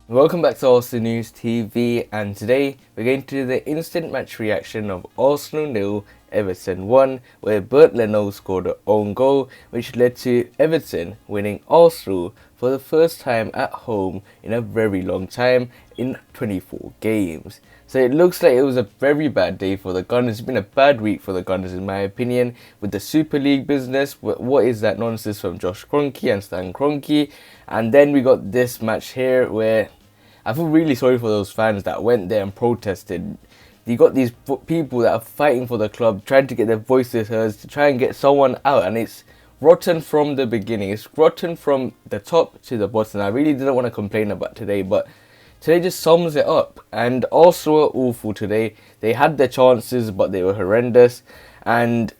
Welcome back to Arsenal News TV, and today we're going to do the instant match reaction of Arsenal 0, Everton 1, where Bernd Leno scored an own goal, which led to Everton winning Arsenal for the first time at home in a very long time in 24 games. So it looks like it was a very bad day for the Gunners. It's been a bad week for the Gunners in my opinion, with the Super League business. What is that nonsense from Josh Kroenke and Stan Kroenke? And then we got this match here where I feel really sorry for those fans that went there and protested. You got these people that are fighting for the club, trying to get their voices heard, to try and get someone out, and it's rotten from the beginning. It's rotten from the top to the bottom. I really didn't want to complain about today, but today just sums it up. And also were awful today. They had their chances, but they were horrendous. And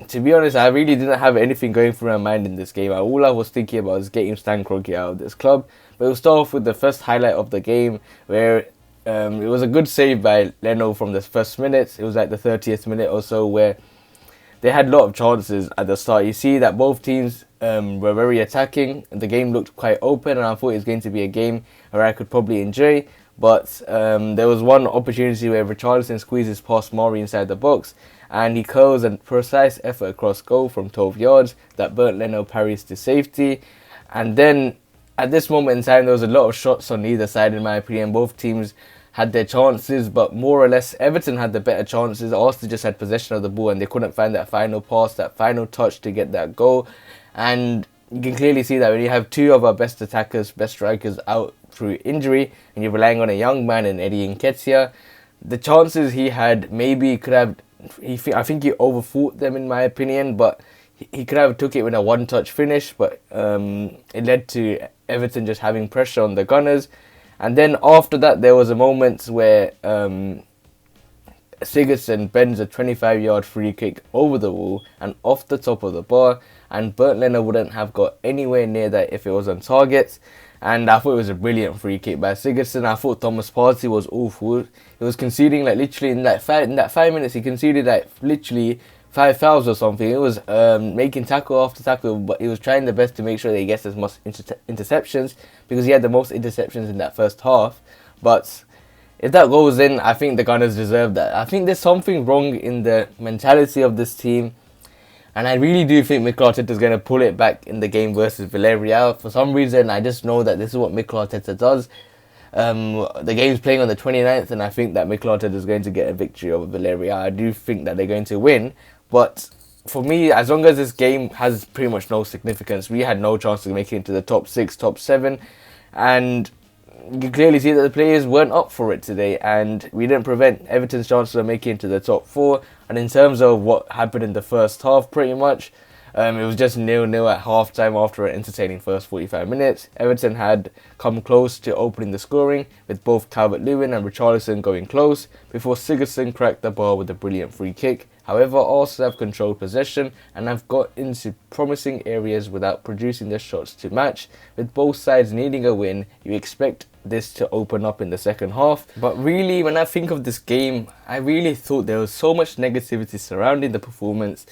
to be honest, I really didn't have anything going through my mind in this game. All I was thinking about was getting Stan Kroenke out of this club. But we'll start off with the first highlight of the game, where it was a good save by Leno from the first minute. It was like the 30th minute or so, where they had a lot of chances at the start. You see that both teams were very attacking. The game looked quite open, and I thought it was going to be a game where I could probably enjoy. But there was one opportunity where Richarlison squeezes past Mari inside the box, and he curls a precise effort across goal from 12 yards that Bernd Leno parries to safety. And then at this moment in time, there was a lot of shots on either side in my opinion. Both teams had their chances, but more or less Everton had the better chances. Arsenal just had possession of the ball and they couldn't find that final pass, that final touch to get that goal. And you can clearly see that when you have two of our best attackers, best strikers out through injury, and you're relying on a young man in Eddie Nketiah, the chances he had, maybe he could have, I think he overthought them in my opinion, but he could have took it with a one-touch finish, but it led to Everton just having pressure on the Gunners. And then after that, there was a moment where Sigurdsson bends a 25-yard free kick over the wall and off the top of the bar, and Bernd Leno wouldn't have got anywhere near that if it was on target. And I thought it was a brilliant free kick by Sigurdsson. I thought Thomas Partey was awful. He was conceding like literally in that 5 minutes. He conceded like literally 5 fouls or something. It was making tackle after tackle, but he was trying the best to make sure that he gets as much interceptions, because he had the most interceptions in that first half. But if that goes in, I think the Gunners deserve that. I think there's something wrong in the mentality of this team, and I really do think Mikel Arteta is going to pull it back in the game versus Villarreal. For some reason, I just know that this is what Mikel Arteta does. The game's playing on the 29th, and I think that Mikel Arteta is going to get a victory over Villarreal. I do think that they're going to win, but for me, as long as this game has pretty much no significance, we had no chance of making it to the top 6, top 7, and you can clearly see that the players weren't up for it today, and we didn't prevent Everton's chances of making it to the top 4. And in terms of what happened in the first half, pretty much, it was just 0-0 at half-time after an entertaining first 45 minutes. Everton had come close to opening the scoring, with both Calvert-Lewin and Richarlison going close, before Sigurdsson cracked the ball with a brilliant free kick. However, Arsenal have controlled possession and have got into promising areas without producing their shots to match. With both sides needing a win, you expect this to open up in the second half. But really, when I think of this game, I really thought there was so much negativity surrounding the performance.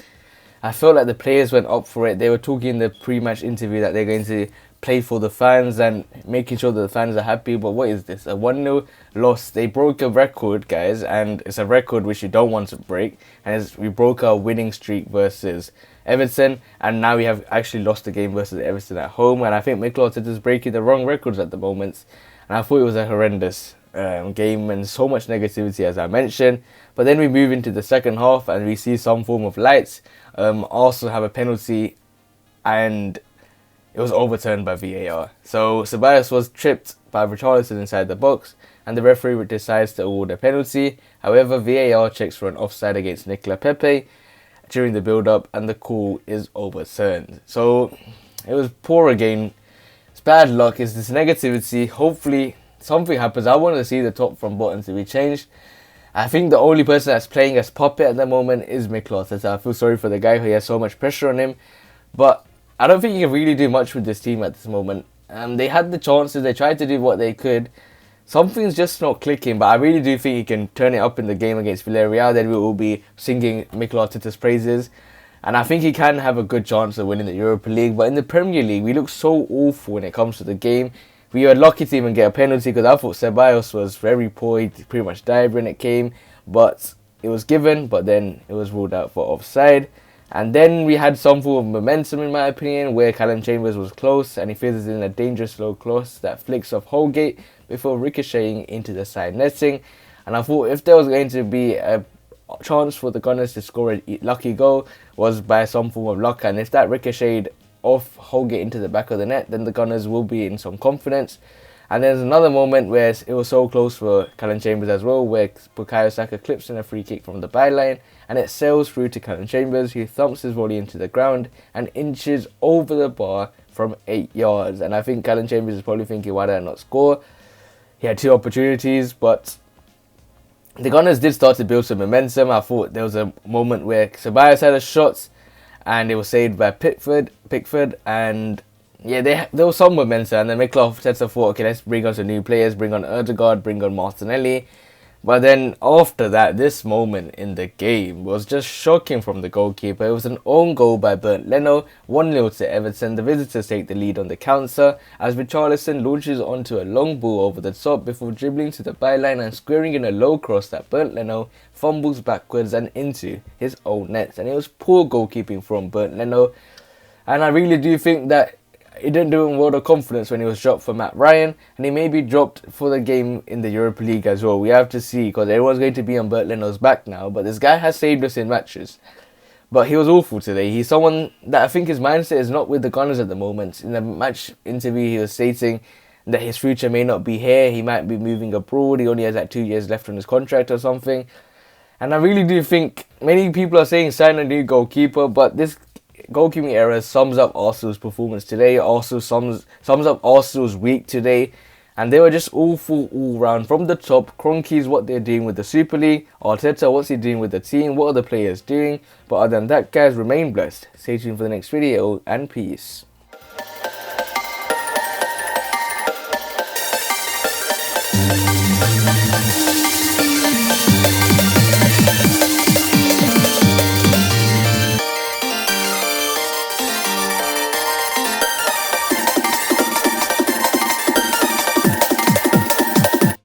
I felt like the players went up for it. They were talking in the pre-match interview that they're going to play for the fans and making sure that the fans are happy. But what is this? A 1-0 loss. They broke a record, guys, and it's a record which you don't want to break. And we broke our winning streak versus Everton, and now we have actually lost the game versus Everton at home. And I think Mikel Arteta is breaking the wrong records at the moment. And I thought it was a horrendous game and so much negativity, as I mentioned. But then we move into the second half and we see some form of lights. Arsenal have a penalty, and it was overturned by VAR. So Ceballos was tripped by Richarlison inside the box, and the referee decides to award a penalty. However, VAR checks for an offside against Nicolas Pepe during the build-up, and the call is overturned. So it was poor again. It's bad luck. It's this negativity. Hopefully something happens. I want to see the top from bottom to be changed. I think the only person that's playing as puppet at the moment is Mikel Arteta. I feel sorry for the guy who has so much pressure on him, but I don't think you can really do much with this team at this moment. They had the chances, they tried to do what they could. Something's just not clicking, but I really do think he can turn it up in the game against Villarreal. Then we will be singing Mikel Arteta's praises. And I think he can have a good chance of winning the Europa League. But in the Premier League, we look so awful when it comes to the game. We were lucky to even get a penalty because I thought Ceballos was very poor. He pretty much died when it came, but it was given, but then it was ruled out for offside. And then we had some form of momentum, in my opinion, where Callum Chambers was close and he fizzes in a dangerous low cross that flicks off Holgate before ricocheting into the side netting. And I thought if there was going to be a chance for the Gunners to score a lucky goal, was by some form of luck, and if that ricocheted off Holgate into the back of the net, then the Gunners will be in some confidence. And there's another moment where it was so close for Callum Chambers as well, where Bukayo Saka clips in a free kick from the byline and it sails through to Callum Chambers, who thumps his volley into the ground and inches over the bar from 8 yards. And I think Callum Chambers is probably thinking, why did I not score? He had 2 opportunities, but the Gunners did start to build some momentum. I thought there was a moment where Ceballos had a shot and it was saved by Pickford, and yeah, there was some momentum, and then Mikel thought, okay, let's bring on some new players, bring on Odegaard, bring on Martinelli. But then after that, this moment in the game was just shocking from the goalkeeper. It was an own goal by Bernd Leno, 1-0 to Everton. The visitors take the lead on the counter as Richarlison launches onto a long ball over the top before dribbling to the byline and squaring in a low cross that Bernd Leno fumbles backwards and into his own net. And it was poor goalkeeping from Bernd Leno. And I really do think that he didn't do him a lot of confidence when he was dropped for Matt Ryan, and he may be dropped for the game in the Europa League as well. We have to see, because everyone's going to be on Bernd Leno's back now, but this guy has saved us in matches. But he was awful today. He's someone that I think his mindset is not with the Gunners at the moment. In the match interview, he was stating that his future may not be here. He might be moving abroad. He only has like 2 years left on his contract or something. And I really do think many people are saying sign a new goalkeeper, but this goalkeeping error sums up Arsenal's performance today. Also sums up Arsenal's week today, and they were just awful all round from the top. Kroenke's what they're doing with the Super League, Arteta what's he doing with the team, what are the players doing. But other than that, guys, remain blessed. Stay tuned for the next video, and peace.